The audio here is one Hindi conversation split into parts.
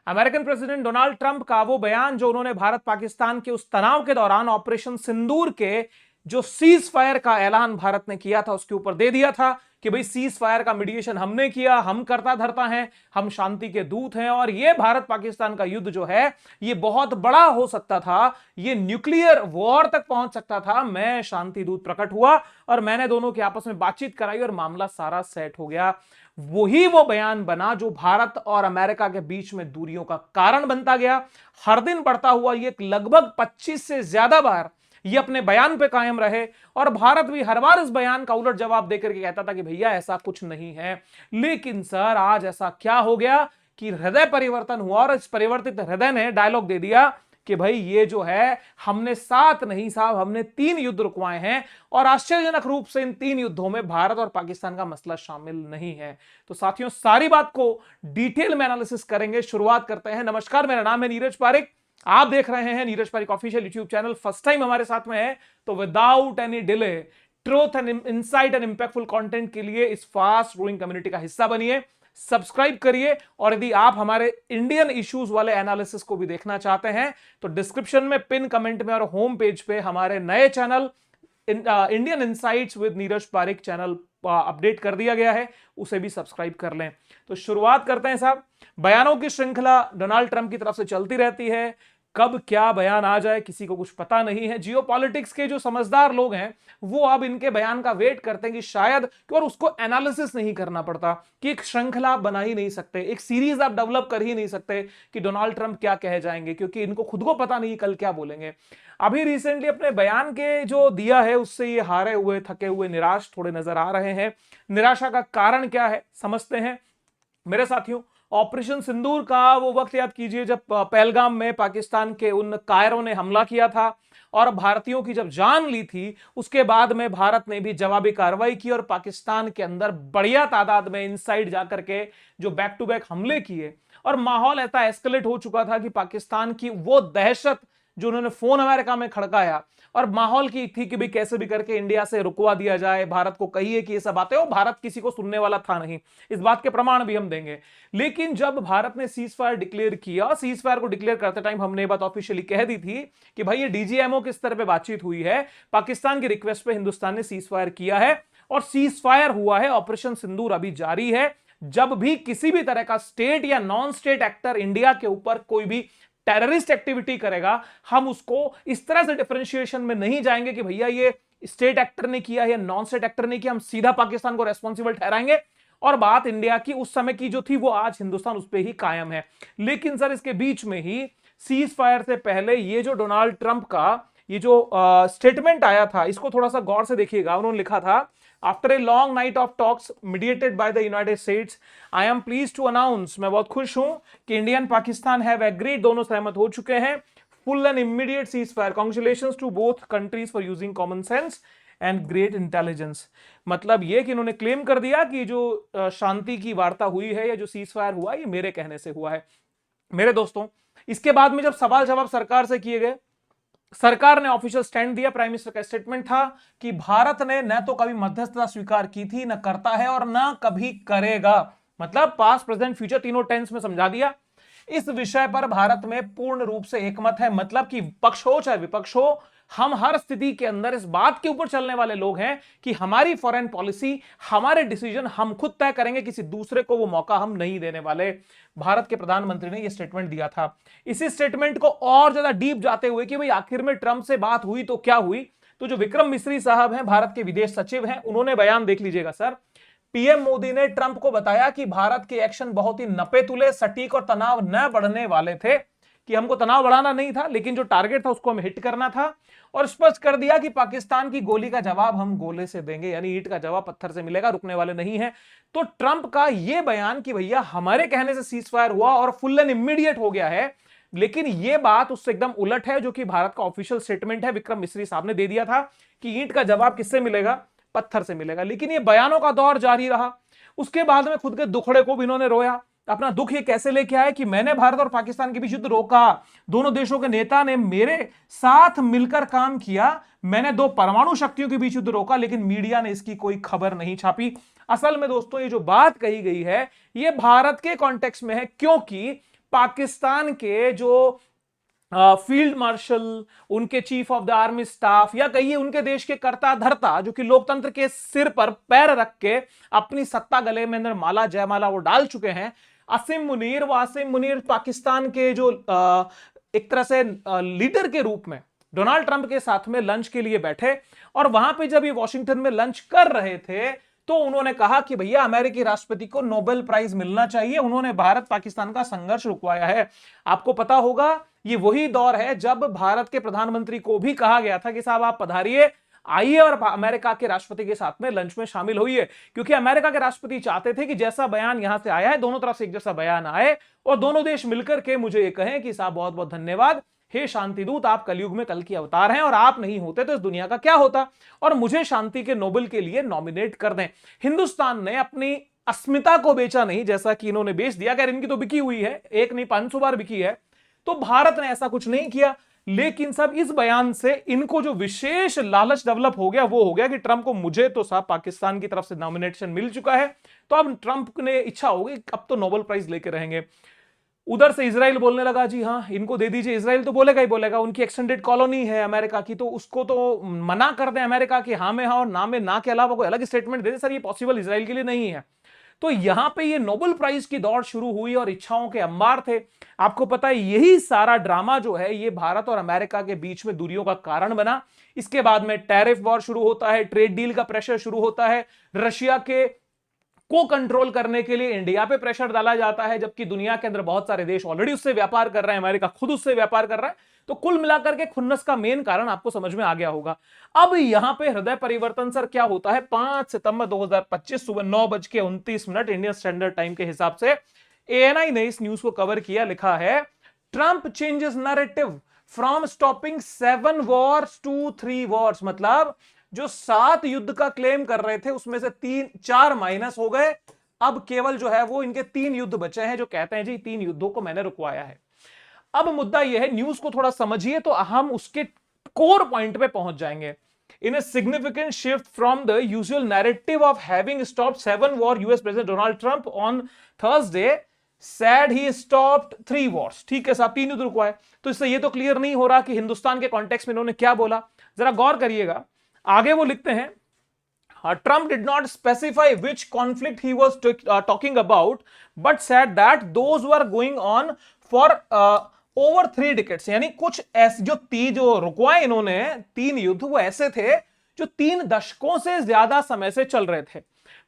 अमेरिकन प्रेसिडेंट डोनाल्ड ट्रंप का वो बयान जो उन्होंने भारत पाकिस्तान के उस तनाव के दौरान ऑपरेशन सिंदूर के जो सीज फायर का ऐलान भारत ने किया था उसके ऊपर दे दिया था कि भाई सीज फायर का मीडिएशन हमने किया, हम करता धरता हैं, हम शांति के दूत हैं और ये भारत पाकिस्तान का युद्ध जो है ये बहुत बड़ा हो सकता था, ये न्यूक्लियर वॉर तक पहुंच सकता था। मैं शांति दूत प्रकट हुआ और मैंने दोनों के आपस में बातचीत कराई और मामला सारा सेट हो गया। वही वो बयान बना जो भारत और अमेरिका के बीच में दूरियों का कारण बनता गया। हर दिन बढ़ता हुआ ये लगभग 25 से ज्यादा बार ये अपने बयान पे कायम रहे और भारत भी हर बार इस बयान का उलट जवाब देकर के कहता था कि भैया ऐसा कुछ नहीं है। लेकिन सर आज ऐसा क्या हो गया कि हृदय परिवर्तन हुआ और इस परिवर्तित हृदय ने डायलॉग दे दिया कि भाई ये जो है हमने 7 नहीं साहब हमने 3 युद्ध रुकवाए हैं और आश्चर्यजनक रूप से इन 3 युद्धों में भारत और पाकिस्तान का मसला शामिल नहीं है। तो साथियों सारी बात को डिटेल में एनालिसिस करेंगे। शुरुआत करते हैं। नमस्कार, मेरा नाम है नीरज पारिक, आप देख रहे हैं Neeraj Pareek official YouTube channel. First time हमारे साथ में है तो without any delay truth and insight and impactful content के लिए इस फास्ट ग्रोइंग कम्युनिटी का हिस्सा बनिए, सब्सक्राइब करिए और यदि आप हमारे इंडियन इश्यूज वाले एनालिसिस को भी देखना चाहते हैं तो डिस्क्रिप्शन में पिन कमेंट में और होम पेज पे हमारे नए channel Indian insights with Neeraj Pareek channel update कर दिया गया है, उसे भी सब्सक्राइब कर लें। तो शुरुआत करते हैं साहब। बयानों की श्रृंखला डोनाल्ड ट्रंप की तरफ से चलती रहती है, कब क्या बयान आ जाए किसी को कुछ पता नहीं है। जियोपॉलिटिक्स के जो समझदार लोग हैं वो अब इनके बयान का वेट करते हैं कि शायद, और उसको एनालिसिस नहीं करना पड़ता कि एक श्रृंखला आप बना ही नहीं सकते, एक सीरीज आप डेवलप कर ही नहीं सकते कि डोनाल्ड ट्रंप क्या कह जाएंगे, क्योंकि इनको खुद को पता नहीं कल क्या बोलेंगे। अभी रिसेंटली अपने बयान के जो दिया है उससे ये हारे हुए, थके हुए, निराश थोड़े नजर आ रहे हैं। निराशा का कारण क्या है समझते हैं मेरे साथियों। ऑपरेशन सिंदूर का वो वक्त याद कीजिए जब पहलगाम में पाकिस्तान के उन कायरों ने हमला किया था और भारतीयों की जब जान ली थी, उसके बाद में भारत ने भी जवाबी कार्रवाई की और पाकिस्तान के अंदर बढ़िया तादाद में इनसाइड जाकर के जो बैक टू बैक हमले किए और माहौल ऐसा एस्केलेट हो चुका था कि पाकिस्तान की वो दहशत जो उन्होंने फोन अमेरिका में खड़काया और माहौल की थी कि भाई कैसे भी करके इंडिया से रुकवा दिया जाए, भारत को कहिए कि ये सब बातें हो, भारत किसी को सुनने वाला था नहीं, इस बात के प्रमाण भी हम देंगे। लेकिन जब भारत ने सीज फायर डिक्लेयर किया, सीज फायर को डिक्लेयर करते टाइम हमने ये बात ऑफिशियली कह दी थी कि भाई ये डीजीएमओ के स्तर पे बातचीत हुई है, पाकिस्तान की रिक्वेस्ट पे हिंदुस्तान ने सीज फायर किया है और सीज फायर हुआ है। ऑपरेशन सिंदूर अभी जारी है। जब भी किसी भी तरह का स्टेट या नॉन स्टेट एक्टर इंडिया के ऊपर कोई भी टेररिस्ट एक्टिविटी करेगा, हम उसको इस तरह से डिफरेंशिएशन में नहीं जाएंगे कि भैया ये स्टेट एक्टर ने किया या नॉन स्टेट एक्टर ने किया, हम सीधा पाकिस्तान को रेस्पॉन्सिबल ठहराएंगे और बात इंडिया की उस समय की जो थी वो आज हिंदुस्तान उस पर ही कायम है। लेकिन सर इसके बीच में ही सीज फायर से पहले ये जो डोनाल्ड ट्रंप का ये जो स्टेटमेंट आया था, इसको थोड़ा सा गौर से देखिएगा। उन्होंने लिखा था, after a long night of talks mediated by the United States, I am pleased to announce, मैं बहुत खुश हूं कि India and Pakistan have agreed, दोनों सहमत हो चुके हैं, full and immediate ceasefire. Congratulations to both countries for using common sense and great intelligence. मतलब ये कि इन्होंने क्लेम कर दिया कि जो शांति की वार्ता हुई है या जो सीज फायर हुआ ये मेरे कहने से हुआ है। मेरे दोस्तों, इसके बाद में जब सवाल जवाब सरकार से किए गए, सरकार ने ऑफिशियल स्टैंड दिया। प्राइम मिनिस्टर का स्टेटमेंट था कि भारत ने न तो कभी मध्यस्थता स्वीकार की थी, न करता है और न कभी करेगा। मतलब पास्ट प्रेजेंट फ्यूचर तीनों टेंस में समझा दिया। इस विषय पर भारत में पूर्ण रूप से एकमत है। मतलब कि पक्ष हो चाहे विपक्ष हो, हम हर स्थिति के अंदर इस बात के ऊपर चलने वाले लोग हैं कि हमारी फॉरेन पॉलिसी, हमारे डिसीजन हम खुद तय करेंगे, किसी दूसरे को वो मौका हम नहीं देने वाले। भारत के प्रधानमंत्री ने यह स्टेटमेंट दिया था। इसी स्टेटमेंट को और ज्यादा डीप जाते हुए कि भाई आखिर में ट्रंप से बात हुई तो क्या हुई, तो जो विक्रम मिस्री साहब हैं, भारत के विदेश सचिव हैं, उन्होंने बयान देख लीजिएगा सर। पीएम मोदी ने ट्रंप को बताया कि भारत के एक्शन बहुत ही नपे तुले, सटीक और तनाव न बढ़ने वाले थे, कि हमको तनाव बढ़ाना नहीं था लेकिन जो टारगेट था उसको हमें हिट करना था, और स्पष्ट कर दिया कि पाकिस्तान की गोली का जवाब हम गोले से देंगे, यानी ईंट का जवाब पत्थर से मिलेगा, रुकने वाले नहीं है। तो ट्रंप का यह बयान कि भैया हमारे कहने से सीज फायर हुआ और फुल एंड इमीडिएट हो गया है, लेकिन यह बात उससे एकदम उलट है जो कि भारत का ऑफिशियल स्टेटमेंट है। विक्रम मिस्री साहब ने दे दिया था कि ईंट का जवाब किससे मिलेगा, पत्थर से मिलेगा। लेकिन यह बयानों का दौर जारी रहा। उसके बाद में खुद के दुखड़े को भी इन्होंने रोया। अपना दुख ये कैसे लेके आए कि मैंने भारत और पाकिस्तान के बीच युद्ध रोका, दोनों देशों के नेता ने मेरे साथ मिलकर काम किया, मैंने 2 परमाणु शक्तियों के बीच युद्ध रोका, लेकिन मीडिया ने इसकी कोई खबर नहीं छापी। असल में दोस्तों ये जो बात कही गई है ये भारत के कॉन्टेक्स्ट में है, क्योंकि पाकिस्तान के जो फील्ड मार्शल, उनके chief of the army staff, या कहिए उनके देश के कर्ता धर्ता जो कि लोकतंत्र के सिर पर पैर रख के अपनी सत्ता गले में अंदर माला जयमाला वो डाल चुके हैं। असीम मुनीर पाकिस्तान के जो एक तरह से लीडर के रूप में डोनाल्ड ट्रंप के साथ में लंच के लिए बैठे, और वहां पे जब ये वॉशिंगटन में लंच कर रहे थे तो उन्होंने कहा कि भैया अमेरिकी राष्ट्रपति को नोबेल प्राइज मिलना चाहिए, उन्होंने भारत पाकिस्तान का संघर्ष रुकवाया है। आपको पता होगा ये वही दौर है जब भारत के प्रधानमंत्री को भी कहा गया था कि साहब आप पधारिए, आइए और अमेरिका के राष्ट्रपति के साथ में लंच में शामिल होइए, क्योंकि अमेरिका के राष्ट्रपति चाहते थे कि जैसा बयान यहां से आया है दोनों तरफ से एक जैसा बयान आए और दोनों देश मिलकर के मुझे ये कहें कि साहब बहुत बहुत धन्यवाद, हे शांतिदूत, आप कलयुग में कल की अवतार हैं और आप नहीं होते तो इस दुनिया का क्या होता, और मुझे शांति के नोबेल के लिए नॉमिनेट कर दें। हिंदुस्तान ने अपनी अस्मिता को बेचा नहीं, जैसा कि इन्होंने बेच दिया, अगर इनकी तो बिकी हुई है, एक नहीं 500 बार बिकी है, तो भारत ने ऐसा कुछ नहीं किया। लेकिन सब इस बयान से इनको जो विशेष लालच डेवलप हो गया वो हो गया कि ट्रंप को, मुझे तो साहब पाकिस्तान की तरफ से नॉमिनेशन मिल चुका है, तो अब ट्रंप ने इच्छा होगी अब तो नोबेल प्राइज लेके रहेंगे। उधर से इजराइल बोलने लगा जी हाँ इनको दे दीजिए, इजराइल तो बोलेगा ही बोलेगा, उनकी एक्सटेंडेड कॉलोनी है अमेरिका की, तो उसको तो मना कर दें अमेरिका की हाँ में हाँ और ना में ना के अलावा कोई अलग स्टेटमेंट दे दे। सर ये पॉसिबल इजराइल के लिए नहीं है। तो यहां पे ये नोबेल प्राइज की दौड़ शुरू हुई और इच्छाओं के अंबार थे। आपको पता है यही सारा ड्रामा जो है ये भारत और अमेरिका के बीच में दूरियों का कारण बना। इसके बाद में टैरिफ वॉर शुरू होता है, ट्रेड डील का प्रेशर शुरू होता है, रशिया के को कंट्रोल करने के लिए इंडिया पे प्रेशर डाला जाता है, जबकि दुनिया के अंदर बहुत सारे देश ऑलरेडी उससे व्यापार कर रहे हैं, अमेरिका खुद उससे व्यापार कर रहा है। तो कुल मिलाकर के खुन्नस का मेन कारण आपको समझ में आ गया होगा। अब यहां पे हृदय परिवर्तन सर क्या होता है, 5 सितंबर 2025 सुबह 9:29 इंडियन स्टैंडर्ड टाइम के हिसाब से एएनआई ने इस न्यूज को कवर किया। लिखा है Trump changes narrative from stopping 7 wars to 3 wars, मतलब जो 7 युद्ध का क्लेम कर रहे थे उसमें से 4 माइनस हो गए, अब केवल जो है वो इनके 3 युद्ध बचे हैं, जो कहते हैं जी 3 युद्धों को मैंने रुकवाया है। अब मुद्दा यह है, न्यूज को थोड़ा समझिए तो हम उसके कोर पॉइंट पे पहुंच जाएंगे। In a significant shift from the usual narrative of having stopped 7 war, US president Donald Trump on Thursday said he stopped 3 wars. ठीक है साहब 3 युद्ध रुकवाए, तो इससे ये तो क्लियर नहीं हो रहा कि हिंदुस्तान के कॉन्टेक्स्ट में इन्होंने क्या बोला। जरा गौर करिएगा, आगे वो लिखते हैं Trump did not specify which conflict he was talking about, but said that those were going on for over 3 decades, यानी कुछ ऐसे जो रुकवाए इन्होंने 3 युद्ध वो ऐसे थे जो 3 दशकों से ज्यादा समय से चल रहे थे।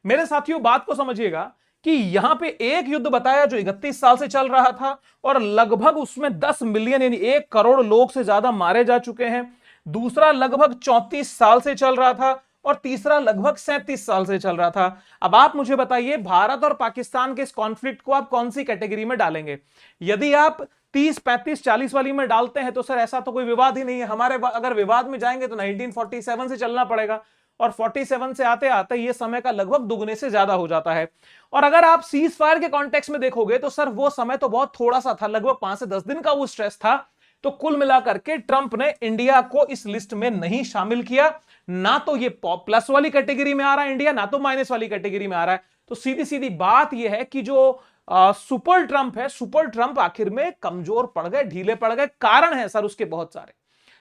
मेरे साथियों बात को समझिएगा कि यहां पे एक युद्ध बताया जो 31 साल से चल रहा था और लगभग उसमें 10 मिलियन यानी 1 करोड़ लोग से ज्यादा मारे जा चुके हैं। दूसरा लगभग 34 साल से चल रहा था और तीसरा लगभग 37 साल से चल रहा था। अब आप मुझे बताइए भारत और पाकिस्तान के इस कॉन्फ्लिक्ट को आप कौन सी कैटेगरी में डालेंगे? यदि आप 30, 35, 40 वाली में डालते हैं तो सर ऐसा तो कोई विवाद ही नहीं है। हमारे अगर विवाद में जाएंगे तो 1947 से चलना पड़ेगा और 47 से आते आते ये समय का लगभग दुगने से ज्यादा हो जाता है। और अगर आप सीज फायर के कॉन्टेक्स्ट में देखोगे तो सर वो समय तो बहुत थोड़ा सा था, लगभग 5 से 10 दिन का वो स्ट्रेस था। तो कुल मिलाकर के ट्रंप ने इंडिया को इस लिस्ट में नहीं शामिल किया, ना तो ये प्लस वाली कैटेगरी में आ रहा है इंडिया, ना तो माइनस वाली कैटेगरी में आ रहा है। तो सीधी सीधी बात यह है कि जो सुपर ट्रंप है, सुपर ट्रंप आखिर में कमजोर पड़ गए, ढीले पड़ गए। कारण है सर उसके बहुत सारे।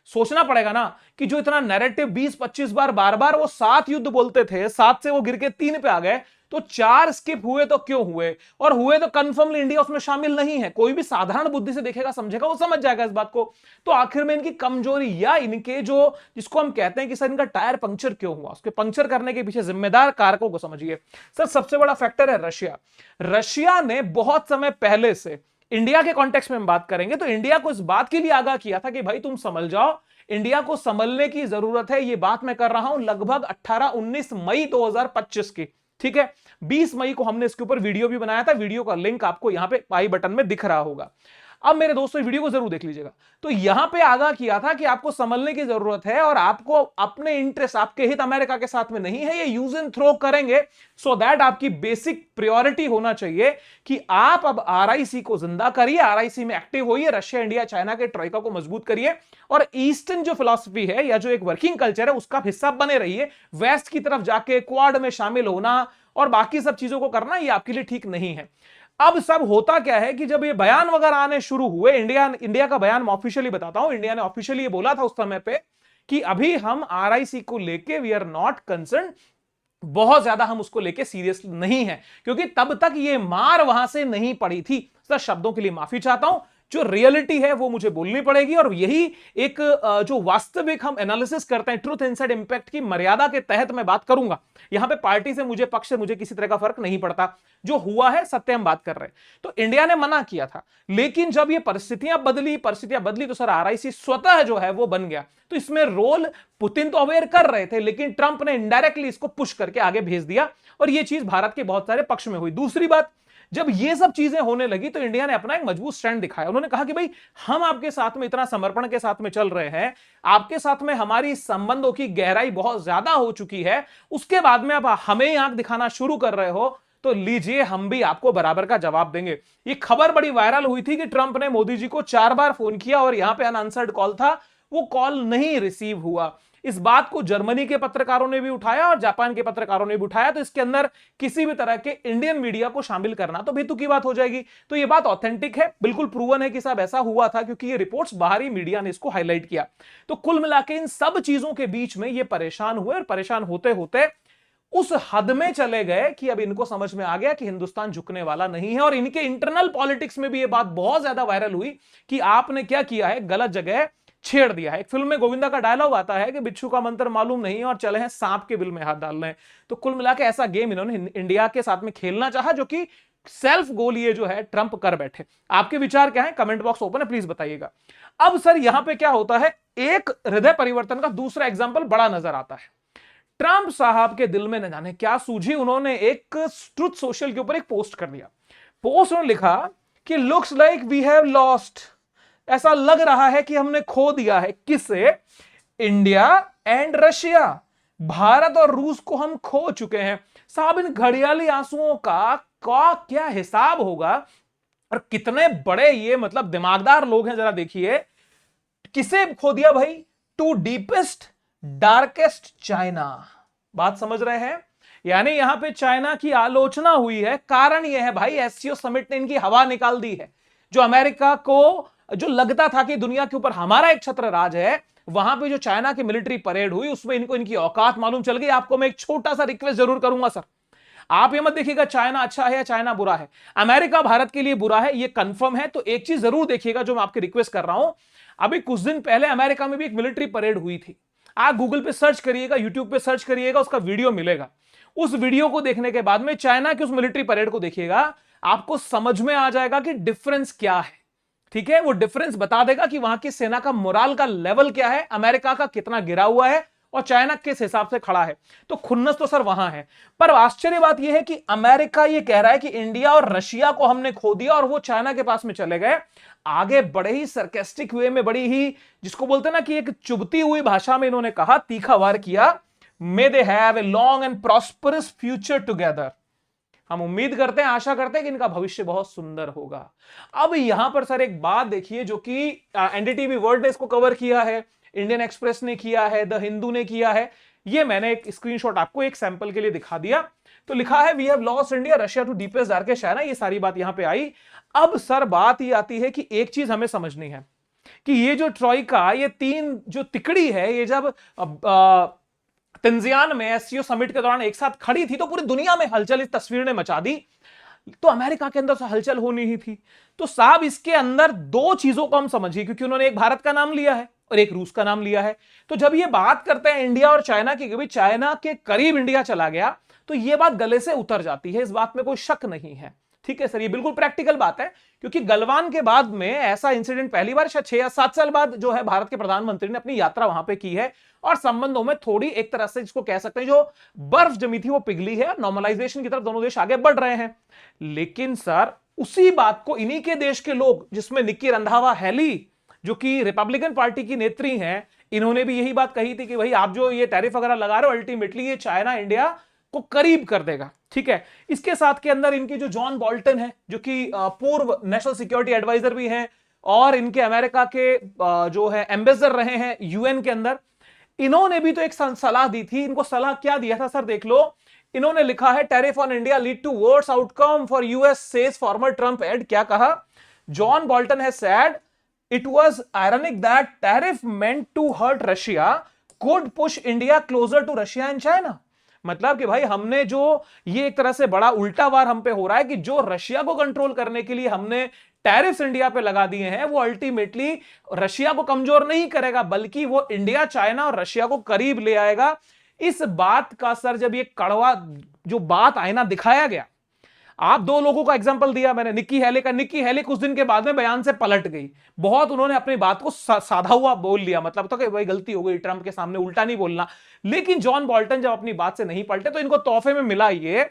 सोचना पड़ेगा ना कि जो इतना नैरेटिव 20-25 बार बार बार वो 7 युद्ध बोलते थे, 7 से वो गिर के 3 पे आ गए, तो 4 स्किप हुए तो क्यों हुए, और हुए तो कंफर्मली इंडिया उसमें शामिल नहीं है। कोई भी साधारण बुद्धि से देखेगा समझेगा वो समझ जाएगा इस बात को। तो आखिर में इनकी कमजोरी या इनके जो जिसको हम कहते हैं कि सर इनका टायर पंक्चर क्यों हुआ, उसके पंक्चर करने के पीछे जिम्मेदार कारकों को समझिए। सर सबसे बड़ा फैक्टर है रशिया। रशिया ने बहुत समय पहले से, इंडिया के कॉन्टेक्स्ट में हम बात करेंगे तो इंडिया को इस बात के लिए आगाह किया था कि भाई तुम समझ जाओ, इंडिया को संभलने की जरूरत है। ये बात मैं कर रहा हूं लगभग 18-19 मई 2025 की। ठीक है, 20 मई को हमने इसके ऊपर वीडियो भी बनाया था, वीडियो का लिंक आपको यहां पे आई बटन में दिख रहा होगा। अब मेरे दोस्तों वीडियो को जरूर देख लीजिएगा। तो यहां पे आगाह किया था कि आपको संभलने की जरूरत है और आपको अपने इंटरेस्ट, आपके हित अमेरिका के साथ में नहीं है, ये यूज एंड थ्रो करेंगे। सो दैट आपकी बेसिक प्रायोरिटी होना चाहिए कि आप अब आरआईसी को जिंदा करिए, आरआईसी में एक्टिव होइए, रशिया, इंडिया, चाइना के ट्रोइका को मजबूत करिए और ईस्टर्न जो फिलॉसफी है या जो एक वर्किंग कल्चर है उसका हिस्सा बने रहिए। वेस्ट की तरफ जाके क्वाड में शामिल होना और बाकी सब चीजों को करना ये आपके लिए ठीक नहीं है। अब सब होता क्या है कि जब ये बयान वगैरह आने शुरू हुए, इंडिया का बयान मैं ऑफिशियली बताता हूं, इंडिया ने ऑफिशियली ये बोला था उस समय पे कि अभी हम आरआईसी को लेके वी आर नॉट कंसर्न, बहुत ज्यादा हम उसको लेके सीरियस नहीं है, क्योंकि तब तक ये मार वहां से नहीं पड़ी थी। सर शब्दों के लिए माफी चाहता हूं, जो रियलिटी है वो मुझे बोलनी पड़ेगी, और यही एक जो वास्तविक हम एनालिसिस करते हैं ट्रूथ इनसाइड इंपैक्ट की मर्यादा के तहत मैं बात करूंगा। यहां पे पार्टी से मुझे, पक्ष से मुझे किसी तरह का फर्क नहीं पड़ता, जो हुआ है सत्य हम बात कर रहे हैं। तो इंडिया ने मना किया था, लेकिन जब ये परिस्थितियां बदली तो सर आरआईसी स्वतः जो है वो बन गया। तो इसमें रोल पुतिन तो अवेयर कर रहे थे, लेकिन ट्रंप ने इनडायरेक्टली इसको पुश करके आगे भेज दिया, और ये चीज भारत के बहुत सारे पक्ष में हुई। दूसरी बात, जब ये सब चीजें होने लगी तो इंडिया ने अपना एक मजबूत स्टैंड दिखाया। उन्होंने कहा कि भाई हम आपके साथ में इतना समर्पण के साथ में चल रहे हैं, आपके साथ में हमारी संबंधों की गहराई बहुत ज्यादा हो चुकी है, उसके बाद में अब हमें आंख दिखाना शुरू कर रहे हो, तो लीजिए हम भी आपको बराबर का जवाब देंगे। ये खबर बड़ी वायरल हुई थी कि ट्रंप ने मोदी जी को 4 बार फोन किया और यहां पे अनआंसर्ड कॉल था, वो कॉल नहीं रिसीव हुआ। इस बात को जर्मनी के पत्रकारों ने भी उठाया और जापान के पत्रकारों ने भी उठाया, तो इसके अंदर किसी भी तरह के इंडियन मीडिया को शामिल करना तो बेतुकी की बात हो जाएगी। तो ये बात ऑथेंटिक है, बिल्कुल प्रूवन है कि साहब ऐसा हुआ था, क्योंकि ये रिपोर्ट्स बाहरी मीडिया ने इसको हाईलाइट किया। तो कुल मिलाकर इन सब चीजों के बीच में ये परेशान हुए, और परेशान होते होते उस हद में चले गए कि अब इनको समझ में आ गया कि हिंदुस्तान झुकने वाला नहीं है। और इनके इंटरनल पॉलिटिक्स में भी ये बात बहुत ज्यादा वायरल हुई कि आपने क्या किया है, गलत जगह छेड़ दिया है। एक फिल्म में गोविंदा का डायलॉग आता है कि बिच्छू का मंत्र मालूम नहीं है और चले हैं सांप के बिल में हाथ डाल रहे हैं। तो कुल मिला के ऐसा गेम इन्होंने इंडिया के साथ में खेलना चाहा, जो कि सेल्फ गोल ये जो है ट्रंप कर बैठे। आपके विचार क्या है, कमेंट बॉक्स ओपन है, प्लीज बताइएगा। अब सर यहां पे क्या होता है, एक हृदय परिवर्तन का दूसरा एग्जाम्पल बड़ा नजर आता है। ट्रंप साहब के दिल में न जाने क्या सूझी, उन्होंने एक ट्रुथ सोशल के ऊपर एक पोस्ट कर दिया। पोस्ट में लिखा कि looks like we have lost, ऐसा लग रहा है कि हमने खो दिया है। किसे? इंडिया एंड रशिया, भारत और रूस को हम खो चुके हैं। साहब इन घड़ियाली आंसुओं का क्या हिसाब होगा, और कितने बड़े ये मतलब दिमागदार लोग हैं, जरा देखिए। किसे खो दिया भाई? To deepest darkest China. बात समझ रहे हैं? यानी यहां पे चाइना की आलोचना हुई है। कारण यह है भाई, एससीओ समिट ने इनकी हवा निकाल दी है। जो अमेरिका को जो लगता था कि दुनिया के ऊपर हमारा एक छत्र राज है, वहां पे जो चाइना की मिलिट्री परेड हुई उसमें इनको इनकी औकात मालूम चल गई। आपको मैं एक छोटा सा रिक्वेस्ट जरूर करूंगा सर, आप ये मत देखिएगा चाइना अच्छा है या चाइना बुरा है, अमेरिका भारत के लिए बुरा है, ये कंफर्म है। तो एक चीज जरूर देखिएगा जो मैं आपकी रिक्वेस्ट कर रहा हूं, अभी कुछ दिन पहले अमेरिका में भी एक मिलिट्री परेड हुई थी। आप गूगल पे सर्च करिएगा, यूट्यूब पे सर्च करिएगा, उसका वीडियो मिलेगा। उस वीडियो को देखने के बाद में चाइना की उस मिलिट्री परेड को देखिएगा, आपको समझ में आ जाएगा कि डिफरेंस क्या है। ठीक है, वो डिफरेंस बता देगा कि वहां की सेना का मोराल का लेवल क्या है, अमेरिका का कितना गिरा हुआ है और चाइना किस हिसाब से खड़ा है। तो खुन्नस तो सर वहां है। पर आश्चर्य बात यह है कि अमेरिका ये कह रहा है कि इंडिया और रशिया को हमने खो दिया और वो चाइना के पास में चले गए। आगे बड़े ही सरकेस्टिक वे में, बड़ी ही जिसको बोलते हैं ना कि एक चुभती हुई भाषा में इन्होंने कहा, तीखा वार किया, may they have a long and prosperous future together. हम उम्मीद करते हैं, आशा करते हैं कि इनका भविष्य बहुत सुंदर होगा। अब यहां पर सर एक बात देखिए, जो कि एनडीटीवी वर्ल्ड ने इसको कवर किया है, इंडियन एक्सप्रेस ने किया है, द हिंदू ने किया है। ये मैंने एक स्क्रीनशॉट आपको एक सैंपल के लिए दिखा दिया। तो लिखा है we have lost India Russia to deepest darkest China, ये सारी बात यहां पे आई। अब सर बात ये आती है कि एक चीज हमें समझनी है कि ये जो ट्रॉइका, ये तीन जो तिकड़ी है, ये जब तंजियान में एससीओ समिट के दौरान एक साथ खड़ी थी तो पूरी दुनिया में हलचल इस तस्वीर ने मचा दी। तो अमेरिका के अंदर तो हलचल होनी ही थी। तो साहब इसके अंदर दो चीजों को हम समझिए, क्योंकि उन्होंने एक भारत का नाम लिया है और एक रूस का नाम लिया है। तो जब ये बात करते हैं इंडिया और चाइना की, क्योंकि चाइना के करीब इंडिया चला गया, तो ये बात गले से उतर जाती है, इस बात में कोई शक नहीं है। ठीक है सर, ये बिल्कुल प्रैक्टिकल बात है, क्योंकि गलवान के बाद में ऐसा इंसिडेंट पहली बार शायद 6 या 7 साल बाद जो है भारत के प्रधानमंत्री ने अपनी यात्रा वहां पे की है, और संबंधों में थोड़ी एक तरह से जिसको कह सकते हैं जो बर्फ जमी थी वो पिघली है, नॉर्मलाइजेशन की तरफ दोनों देश आगे बढ़ रहे हैं। लेकिन सर उसी बात को इन्हीं के देश के लोग, जिसमें निक्की रंधावा हैली जो कि रिपब्लिकन पार्टी की नेत्री हैं, इन्होंने भी यही बात कही थी कि भाई आप जो ये टैरिफ वगैरह लगा रहे हो, अल्टीमेटली ये चाइना इंडिया को करीब कर देगा। ठीक है, इसके साथ के अंदर इनके जो जॉन बोल्टन है, जो कि पूर्व नेशनल सिक्योरिटी एडवाइजर भी हैं और इनके अमेरिका के जो है एम्बेसडर रहे हैं यूएन के अंदर, इन्होंने भी तो एक सलाह दी थी। इनको सलाह क्या दिया था सर, देख लो, इन्होंने लिखा है tariff on India lead to worse outcome for US says former Trump aide. क्या कहा? John Bolton has said it was ironic that tariff meant to hurt Russia could push India closer to Russia and China. मतलब कि भाई हमने जो ये एक तरह से बड़ा उल्टा वार हम पे हो रहा है कि जो रशिया को कंट्रोल करने के लिए हमने टैरिफ्स इंडिया पे लगा दिए हैं वो अल्टीमेटली रशिया को कमजोर नहीं करेगा बल्कि वो इंडिया, चाइना और रशिया को करीब ले आएगा। इस बात का सर जब ये कड़वा जो बात आईना दिखाया गया, आप दो लोगों का एग्जांपल दिया मैंने, निक्की हेले का। निक्की हेले कुछ दिन के बाद में बयान से पलट गई, बहुत उन्होंने अपनी बात को साधा हुआ बोल लिया, मतलब तो कि भाई गलती हो गई, ट्रंप के सामने उल्टा नहीं बोलना। लेकिन जॉन बोल्टन जब अपनी बात से नहीं पलटे तो इनको तोहफे में मिला ये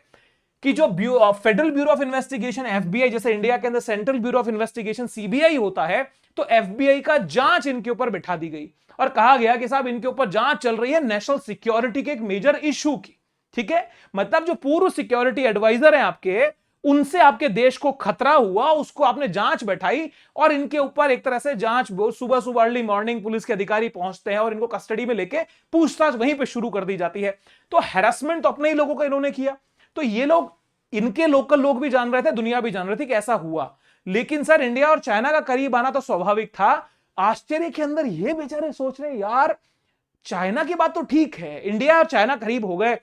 कि जो federal bureau of investigation FBI, जैसे इंडिया के अंदर central bureau of investigation CBI होता है, तो एफबीआई का जांच इनके ऊपर बिठा दी गई और कहा गया कि साहब इनके ऊपर जांच चल रही है नेशनल सिक्योरिटी के एक मेजर इशू की। ठीक है, मतलब जो पूर्व सिक्योरिटी एडवाइजर हैं आपके, उनसे आपके देश को खतरा हुआ, उसको आपने जांच बैठाई और इनके ऊपर एक तरह से जांच, सुबह सुबह अर्ली मॉर्निंग पुलिस के अधिकारी पहुंचते हैं और इनको कस्टडी में लेके पूछताछ वहीं पे शुरू कर दी जाती है। तो हैरेसमेंट तो अपने ही लोगों का इन्होंने किया। तो ये लोग, इनके लोकल लोग भी जान रहे थे, दुनिया भी जान रही थी कि ऐसा हुआ। लेकिन सर इंडिया और चाइना का करीब आना तो स्वाभाविक था। आश्चर्य के अंदर ये बेचारे सोच रहे यार चाइना की बात तो ठीक है, इंडिया और चाइना करीब हो गए,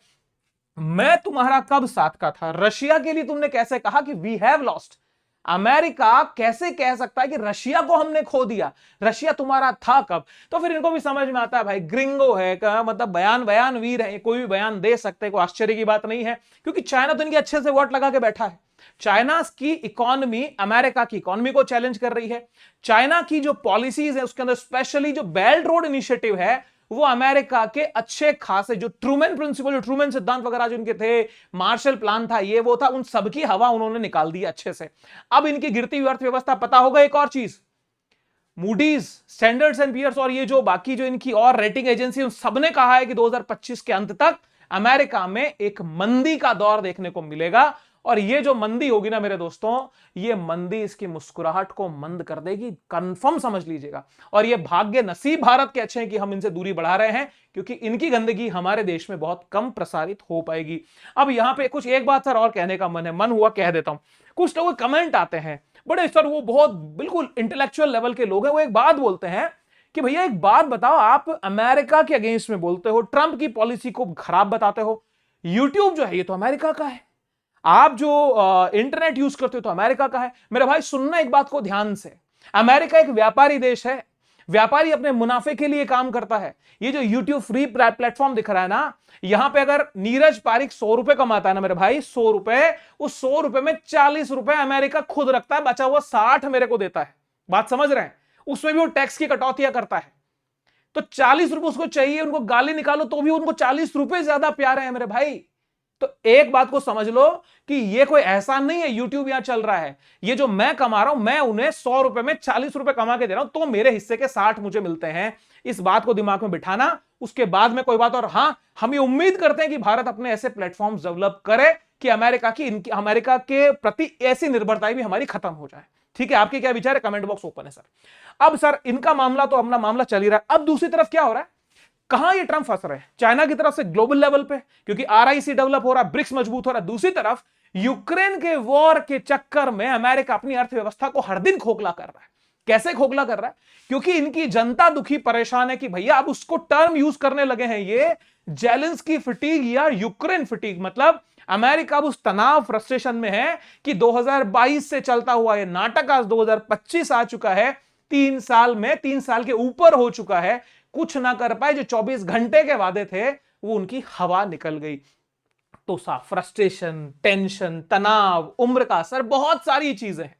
मैं तुम्हारा कब साथ का था? रशिया के लिए तुमने कैसे कहा कि वी हैव लॉस्ट? अमेरिका कैसे कह सकता है कि रशिया को हमने खो दिया? रशिया तुम्हारा था कब? तो फिर इनको भी समझ में आता है भाई ग्रिंगो है का मतलब बयान वीर है, कोई भी बयान दे सकते हैं, कोई आश्चर्य की बात नहीं है, क्योंकि चाइना तो इनके अच्छे से वोट लगा के बैठा है। चाइना की इकोनॉमी अमेरिका की इकोनॉमी को चैलेंज कर रही है। चाइना की जो पॉलिसीज है उसके अंदर स्पेशली जो बेल्ट रोड इनिशिएटिव है वो अमेरिका के अच्छे खासे जो ट्रूमैन प्रिंसिपल, जो ट्रूमैन सिद्धांत वगैरह जो इनके थे, मार्शल प्लान था, ये वो था, उन सबकी हवा उन्होंने निकाल दी अच्छे से। अब इनकी गिरती हुई अर्थव्यवस्था, पता होगा एक और चीज, मूडीज, स्टैंडर्ड्स एंड पियर्स और ये जो बाकी जो इनकी और रेटिंग एजेंसी, उन सबने कहा है कि 2025 के अंत तक अमेरिका में एक मंदी का दौर देखने को मिलेगा। और ये जो मंदी होगी ना मेरे दोस्तों, ये मंदी इसकी मुस्कुराहट को मंद कर देगी, कंफर्म समझ लीजिएगा। और ये भाग्य नसीब भारत के अच्छे हैं कि हम इनसे दूरी बढ़ा रहे हैं, क्योंकि इनकी गंदगी हमारे देश में बहुत कम प्रसारित हो पाएगी। अब यहां पे कुछ एक बात सर और कहने का मन हुआ, कह देता हूं। कुछ लोग कमेंट आते हैं, बड़े सर वो बहुत बिल्कुल इंटेलेक्चुअल लेवल के लोग हैं, वो एक बात बोलते हैं कि भैया एक बात बताओ, आप अमेरिका के अगेंस्ट में बोलते हो, ट्रंप की पॉलिसी को खराब बताते हो, यूट्यूब जो है ये तो अमेरिका का है, आप जो इंटरनेट यूज करते हो तो अमेरिका का है। मेरे भाई सुनना एक बात को ध्यान से, अमेरिका एक व्यापारी देश है, व्यापारी अपने मुनाफे के लिए काम करता है। ये जो यूट्यूब फ्री प्लेटफॉर्म दिख रहा है ना, यहां पे अगर नीरज पारिक 100 रुपए कमाता है ना मेरे भाई, 100 रुपए, उस 100 रुपए में 40 रुपए अमेरिका खुद रखता है, बचा हुआ 60 मेरे को देता है। बात समझ रहे हैं? उसमें भी वो टैक्स की कटौतियां करता है। तो 40 रुपए उसको चाहिए, उनको गाली निकालो तो भी उनको 40 रुपए ज्यादा प्यारे हैं मेरे भाई। तो एक बात को समझ लो कि ये कोई एहसान नहीं है यूट्यूब यहां चल रहा है, ये जो मैं कमा रहा हूं, मैं उन्हें 100 रुपए में 40 रुपए कमा के दे रहा हूं, तो मेरे हिस्से के 60 मुझे मिलते हैं। इस बात को दिमाग में बिठाना, उसके बाद में कोई बात। और हां, हम ये उम्मीद करते हैं कि भारत अपने ऐसे प्लेटफॉर्म डेवलप करे कि अमेरिका के प्रति ऐसी निर्भरताएं भी हमारी खत्म हो जाए। ठीक है, आपके क्या विचार है? कमेंट बॉक्स ओपन है सर। अब सर इनका मामला तो अपना मामला चल ही रहा है, अब दूसरी तरफ क्या हो रहा है, कहां ये ट्रंप फंस रहे हैं? चाइना की तरफ से ग्लोबल लेवल पे, क्योंकि आरआईसी डेवलप हो रहा है, ब्रिक्स मजबूत हो रहा है। दूसरी तरफ यूक्रेन के वॉर के चक्कर में अमेरिका अपनी अर्थव्यवस्था को हर दिन खोखला कर रहा है। कैसे खोखला कर रहा है? क्योंकि इनकी जनता दुखी परेशान है कि भैया अब उसको टर्म यूज करने लगे हैं ये, जेलेंस्की फटीग या यूक्रेन फटीग। मतलब अमेरिका अब उस तनाव, फ्रस्ट्रेशन में है कि 2022 से चलता हुआ ये नाटक आज 2025 आ चुका है, 3 साल में 3 साल के ऊपर हो चुका है, कुछ ना कर पाए। जो 24 घंटे के वादे थे वो उनकी हवा निकल गई। तो सा फ्रस्ट्रेशन, टेंशन, तनाव, उम्र का असर, बहुत सारी चीजें हैं।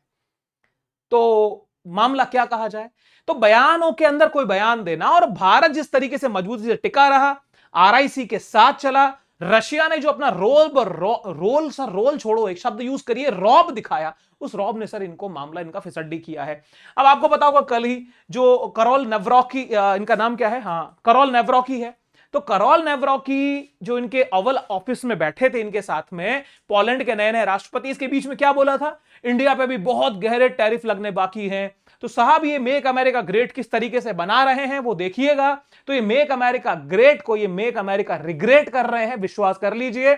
तो मामला क्या कहा जाए? तो बयानों के अंदर कोई बयान देना, और भारत जिस तरीके से मजबूती से टिका रहा, आरआईसी के साथ चला, रशिया ने जो अपना रोल छोड़ो, एक शब्द यूज करिए, रौब दिखाया, उस रौब ने सर इनको मामला इनका फिसड्डी किया है। अब आपको पता होगा कल ही जो करोल नेव्रोकी, इनका नाम क्या है, हाँ करोल नेव्रोकी है, तो करोल नेव्रोकी जो इनके ओवल ऑफिस में बैठे थे इनके साथ में पोलैंड के नए नए राष्ट्रपति, इसके बीच में क्या बोला था, इंडिया पे भी बहुत गहरे टैरिफ लगने बाकी हैं। तो साहब ये मेक अमेरिका ग्रेट किस तरीके से बना रहे हैं वो देखिएगा। तो ये मेक अमेरिका ग्रेट को ये मेक अमेरिका रिग्रेट कर रहे हैं, विश्वास कर लीजिए।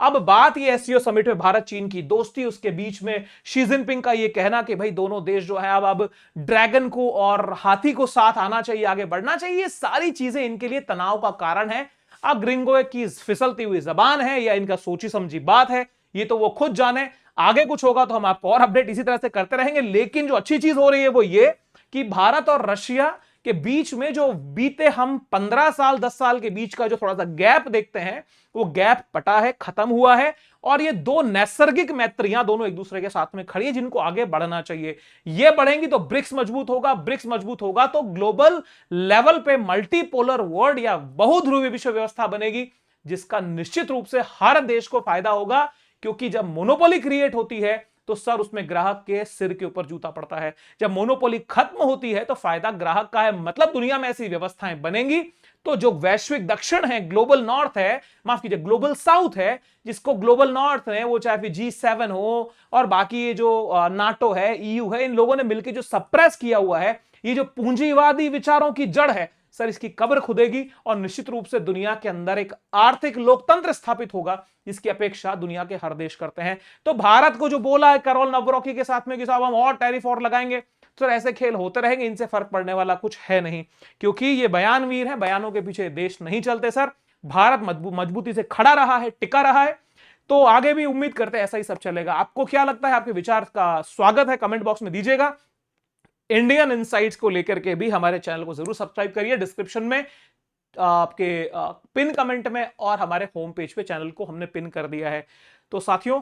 अब बात ये एससीओ समिट में भारत चीन की दोस्ती, उसके बीच में शी जिनपिंग का ये कहना कि भाई दोनों देश जो है अब ड्रैगन को और हाथी को साथ आना चाहिए, आगे बढ़ना चाहिए, सारी चीजें इनके लिए तनाव का कारण है। अब ग्रिंगो की फिसलती हुई जबान है या इनका सोची समझी बात है, ये तो वो खुद जाने। आगे कुछ होगा तो हम आपको और अपडेट इसी तरह से करते रहेंगे। लेकिन जो अच्छी चीज हो रही है वो ये कि भारत और रशिया के बीच में जो बीते हम 15 साल 10 साल के बीच का जो थोड़ा सा गैप देखते हैं, वो गैप पटा है, खत्म हुआ है। और ये दो नैसर्गिक मैत्रियां दोनों एक दूसरे के साथ में खड़ी है, जिनको आगे बढ़ना चाहिए। ये बढ़ेंगी तो ब्रिक्स मजबूत होगा, ब्रिक्स मजबूत होगा तो ग्लोबल लेवल पे मल्टीपोलर वर्ल्ड या बहुध्रुवीय विश्व व्यवस्था बनेगी, जिसका निश्चित रूप से हर देश को फायदा होगा। क्योंकि जब मोनोपोली क्रिएट होती है तो सर उसमें ग्राहक के सिर के ऊपर जूता पड़ता है। जब मोनोपोली खत्म होती है तो फायदा ग्राहक का है। मतलब दुनिया में ऐसी व्यवस्थाएं बनेंगी तो जो वैश्विक दक्षिण है, ग्लोबल नॉर्थ है, माफ कीजिए ग्लोबल साउथ है, जिसको ग्लोबल नॉर्थ है, वो चाहे फिर G7 हो और बाकी ये जो नाटो है, EU है, इन लोगों ने मिलकर जो सप्रेस किया हुआ है, ये जो पूंजीवादी विचारों की जड़ है, सर इसकी कब्र खुदेगी और निश्चित रूप से दुनिया के अंदर एक आर्थिक लोकतंत्र स्थापित होगा, जिसकी अपेक्षा दुनिया के हर देश करते हैं। तो भारत को जो बोला है करोल नवरोकी के साथ में कि साहब हम और टैरिफ और लगाएंगे, तो ऐसे खेल होते रहेंगे, इनसे फर्क पड़ने वाला कुछ है नहीं। क्योंकि ये बयानवीर है, बयानों के पीछे देश नहीं चलते सर। भारत मजबूती से खड़ा रहा है, टिका रहा है, तो आगे भी उम्मीद करते हैं ऐसा ही सब चलेगा। आपको क्या लगता है? आपके विचार का स्वागत है, कमेंट बॉक्स में दीजिएगा। इंडियन इनसाइट्स को लेकर के भी हमारे चैनल को जरूर सब्सक्राइब करिए। डिस्क्रिप्शन में आपके पिन कमेंट में और हमारे होम पेज पे चैनल को हमने पिन कर दिया है। तो साथियों,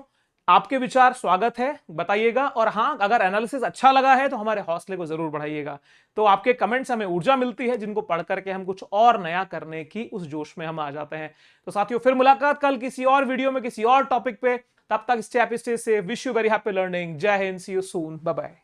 आपके विचार स्वागत है, बताइएगा। और हां, अगर एनालिसिस अच्छा लगा है तो हमारे हौसले को जरूर बढ़ाइएगा। तो आपके कमेंट्स हमें ऊर्जा मिलती है, जिनको पढ़ करके हम कुछ और नया करने की उस जोश में हम आ जाते हैं। तो साथियों, फिर मुलाकात कल किसी और वीडियो में किसी और टॉपिक पे। तब तक stay happy, stay safe, wish you very happy learning. जय हिंद, सी यू सून, बाय बाय।